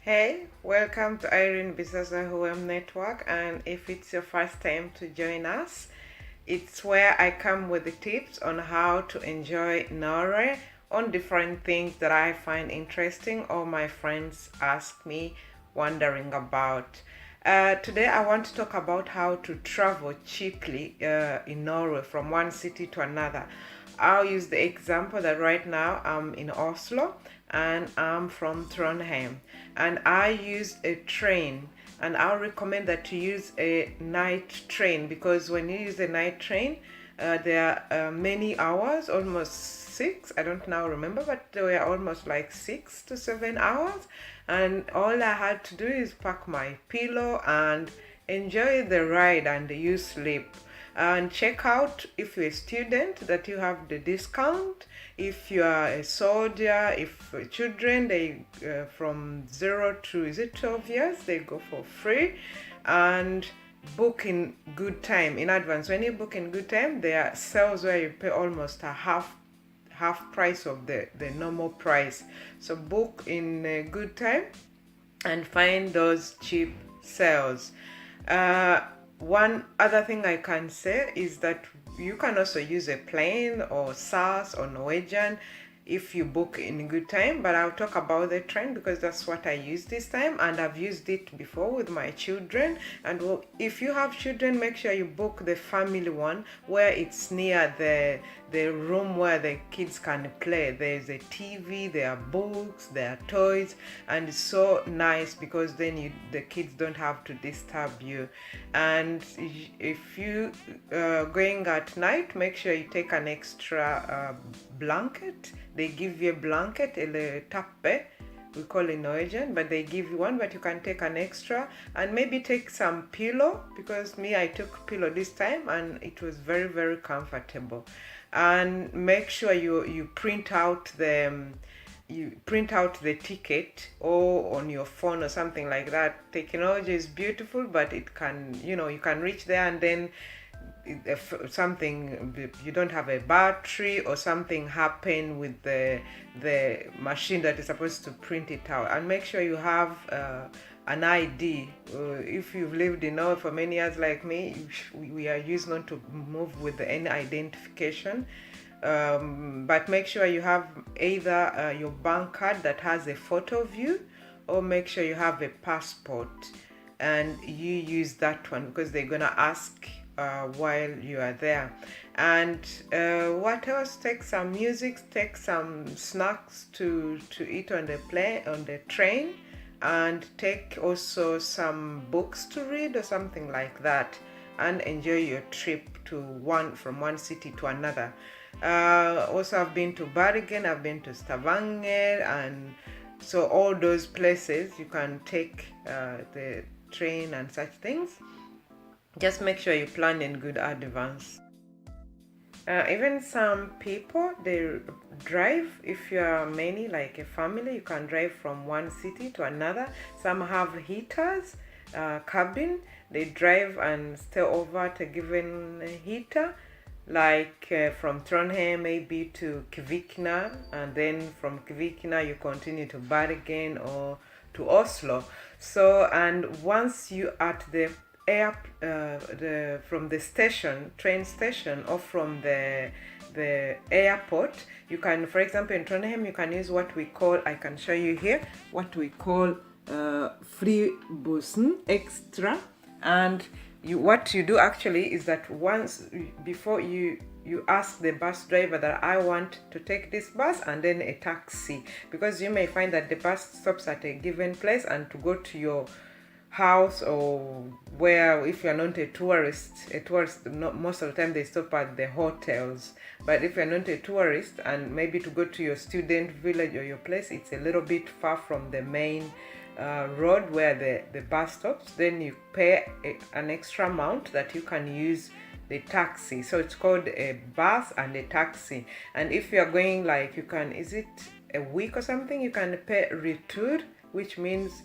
Hey, welcome to Irene Bisasso Hoem Network, and if it's your first time to join us, it's where I come with the tips on how to enjoy Norway, on different things that I find interesting or my friends ask me wondering about. Today I want to talk about how to travel cheaply in Norway from one city to another. I'll use the example that right now I'm in Oslo and I'm from Trondheim, and I use a train, and I'll recommend that you use a night train, because when you use a night train, there are many hours, almost 6, I don't now remember, but they were almost like 6 to 7 hours, and all I had to do is pack my pillow and enjoy the ride, and you sleep. And check out, if you're a student, that you have the discount. If you are a soldier, if children, they from 0 to, is it 12 years, they go for free. And book in good time in advance. When you book in good time, there are sales where you pay almost a half price of the normal price. So book in a good time and find those cheap sales. One other thing I can say is that you can also use a plane or SAS or Norwegian if you book in good time, but I'll talk about the train because that's what I use this time, and I've used it before with my children. And if you have children, make sure you book the family one where it's near the room where the kids can play. There's a TV, there are books, there are toys, and it's so nice because then the kids don't have to disturb you. And if you going at night, make sure you take an extra blanket. They give you a blanket, a tappe, we call it Norwegian, but they give you one, but you can take an extra, and maybe take some pillow, because I took pillow this time and it was very, very comfortable. And make sure you print out the ticket or on your phone or something like that. Technology is beautiful, but it can, you can reach there, and then if something, you don't have a battery or something happen with the machine that is supposed to print it out. And make sure you have an ID. If you've lived in Norway for many years like me, we are used not to move with any identification. But make sure you have either your bank card that has a photo of you, or make sure you have a passport and you use that one, because they're gonna ask while you are there. And what else? Take some music, take some snacks to eat on the train, and take also some books to read or something like that, and enjoy your trip from one city to another. Also, I've been to Bergen, I've been to Stavanger, and so all those places you can take the train and such things. Just make sure you plan in good advance. Even some people, they drive. If you are many, like a family, you can drive from one city to another. Some have heaters, cabin. They drive and stay over at a given heater, like from Trondheim maybe to Kvikna, and then from Kvikna you continue to Bergen or to Oslo. So, and once you at the from the train station, or from the airport, you can, for example, in Trondheim, you can use what we call, I can show you here, what we call Fribussen extra. And what you do actually is that before you ask the bus driver that I want to take this bus, and then a taxi, because you may find that the bus stops at a given place, and to go to your house, or where, if you're not a tourist, most of the time they stop at the hotels. But if you're not a tourist, and maybe to go to your student village or your place, it's a little bit far from the main road where the bus stops, then you pay an extra amount that you can use the taxi. So it's called a bus and a taxi. And if you're going, like, you can, is it a week or something, you can pay retour, which means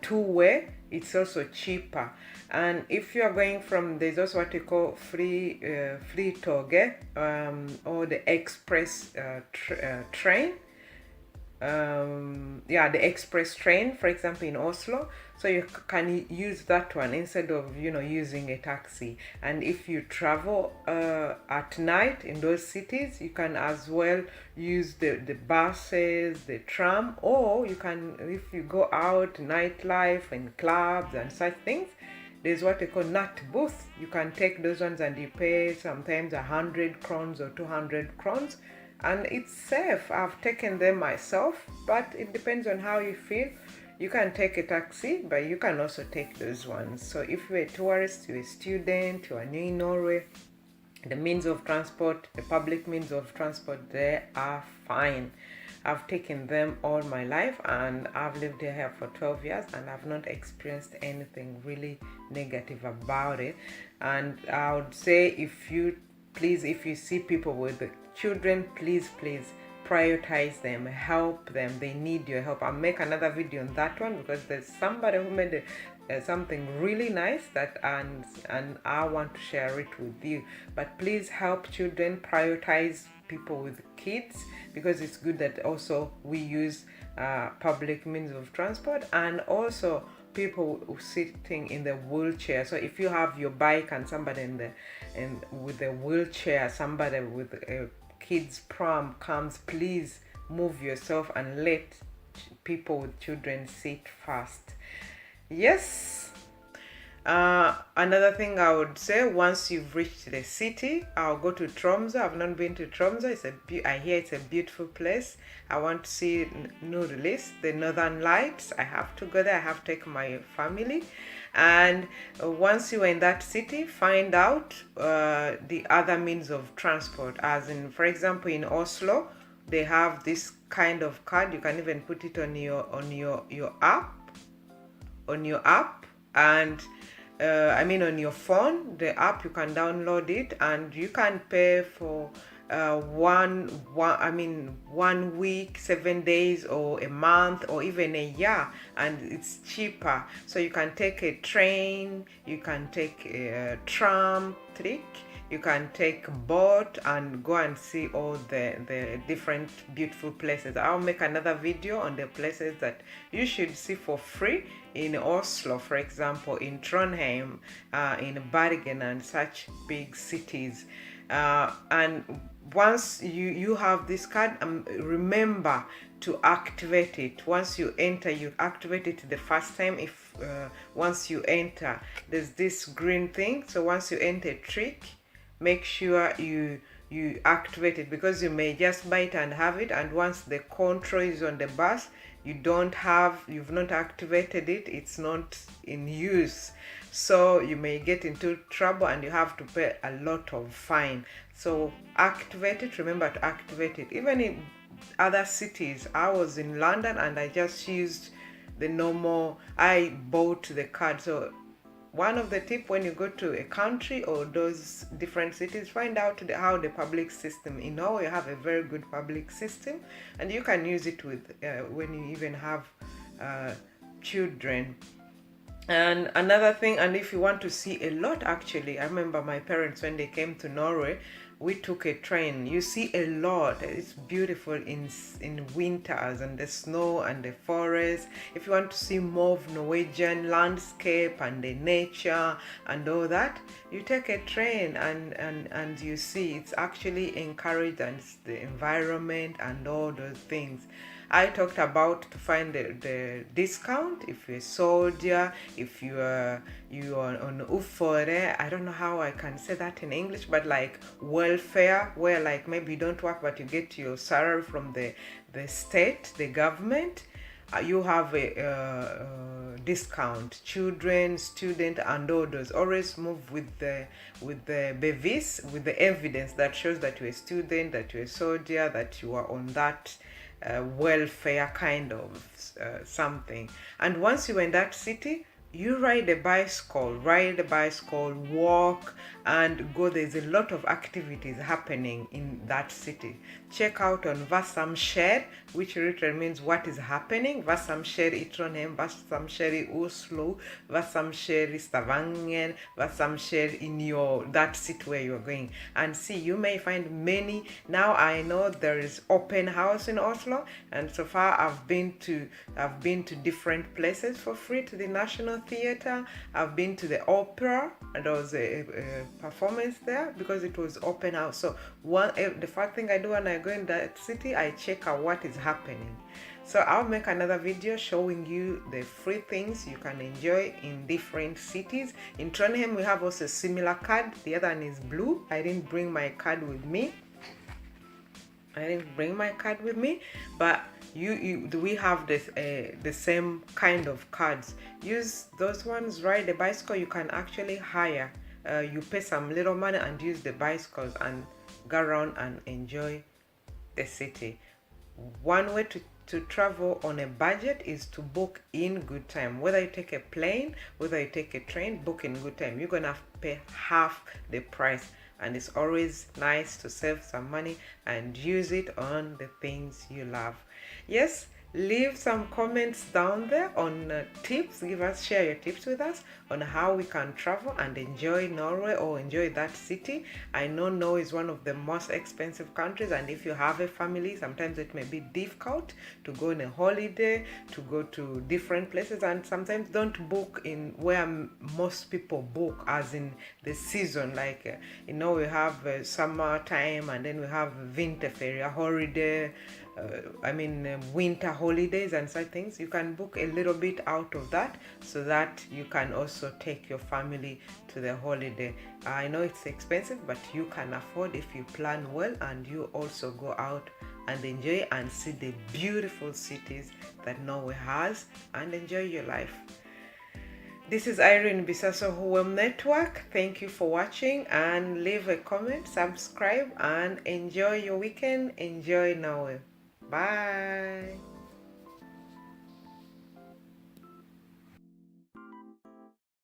two-way. It's also cheaper. And if you are going from, there's also what you call free toge, or the express train. the express train, for example, in Oslo. So you can use that one instead of using a taxi. And if you travel at night in those cities, you can as well use the buses, the tram, or you can, if you go out nightlife and clubs and such things, there's what they call nut booth. You can take those ones and you pay sometimes 100 crowns or 200 crowns, and it's safe. I've taken them myself, but it depends on how you feel. You can take a taxi, but you can also take those ones. So if you're a tourist, you're a student, you are new in Norway, the means of transport, the public means of transport, they are fine. I've taken them all my life, and I've lived here for 12 years, and I've not experienced anything really negative about it. And I would say, if you see people with the children, please prioritize them, help them. They need your help. I'll make another video on that one, because there's somebody who made something really nice that and I want to share it with you. But please help children, prioritize people with kids, because it's good that also we use public means of transport, and also people sitting in the wheelchair. So if you have your bike and somebody with a wheelchair, somebody with a kids pram comes, please move yourself and let people with children sit first. Yes. Another thing I would say, once you've reached the city, I'll go to Tromsø. I've not been to Tromsø. I hear it's a beautiful place. I want to see the Northern Lights. I have to go there. I have to take my family. And once you are in that city, find out the other means of transport. As in, for example, in Oslo, they have this kind of card. You can even put it on your app, and on your phone, the app, you can download it, and you can pay for 1 week, 7 days, or a month, or even a year, and it's cheaper. So you can take a train, you can take a tram trick, you can take a boat and go and see all the different beautiful places. I'll make another video on the places that you should see for free in Oslo, for example, in Trondheim, in Bergen, and such big cities. And once you have this card, remember to activate it. Once you enter, you activate it the first time. If once you enter, there's this green thing. So once you enter trick, make sure you activate it, because you may just buy it and have it, and once the control is on the bus, you've not activated it, it's not in use, so you may get into trouble and you have to pay a lot of fine. So activate it, remember to activate it. Even in other cities, I was in London and I just used I bought the card. So one of the tips, when you go to a country or those different cities, find out how the public system. In Norway, you have a very good public system, and you can use it with when you even have children. And another thing, and if you want to see a lot, actually, I remember my parents, when they came to Norway, we took a train. You see a lot. It's beautiful in winters, and the snow and the forest. If you want to see more of Norwegian landscape and the nature and all that, you take a train and you see. It's actually encouraged, and the environment and all those things. I talked about to find the discount if you're a soldier, if you are on ufore. I don't know how I can say that in English, but like welfare, where like maybe you don't work but you get your salary from the state, the government. You have a discount. Children, student, and all those. Always move with the bevis, with the evidence that shows that you're a student, that you're a soldier, that you are on that welfare kind of something. And once you're in that city, you ride a bicycle, walk, and go. There's a lot of activities happening in that city. Check out on Hva som skjer, which literally means what is happening. Hva som skjer I Trondheim, hva som skjer I Oslo, hva som skjer I Stavanger, hva som skjer in that city where you're going. And see, you may find many. Now I know there is open house in Oslo, and so far I've been to different places for free, to the National Theatre. I've been to the opera, and there was a performance there because it was open house. So the first thing I do when I go in that city, I check out what is happening. So I'll make another video showing you the free things you can enjoy in different cities. In Trondheim, we have also a similar card. The other one is blue. I didn't bring my card with me. But we have this the same kind of cards. Use those ones. Ride the bicycle. You can actually hire. You pay some little money and use the bicycles and go around and enjoy the city. One way to travel on a budget is to book in good time. Whether you take a plane, whether you take a train, book in good time. You're gonna have to pay half the price, and it's always nice to save some money and use it on the things you love. Yes, leave some comments down there on tips. Share your tips with us on how we can travel and enjoy Norway or enjoy that city. I know Norway is one of the most expensive countries, and if you have a family, sometimes it may be difficult to go on a holiday, to go to different places, and sometimes don't book in where most people book, as in the season. Like we have summertime, and then we have winterferie holiday, winter holidays and such things. You can book a little bit out of that so that you can also take your family to the holiday. I know it's expensive, but you can afford if you plan well and you also go out and enjoy and see the beautiful cities that Norway has and enjoy your life. This is Irene Bisasso Hoem Network. Thank you for watching, and leave a comment, subscribe, and enjoy your weekend. Enjoy Norway. Bye.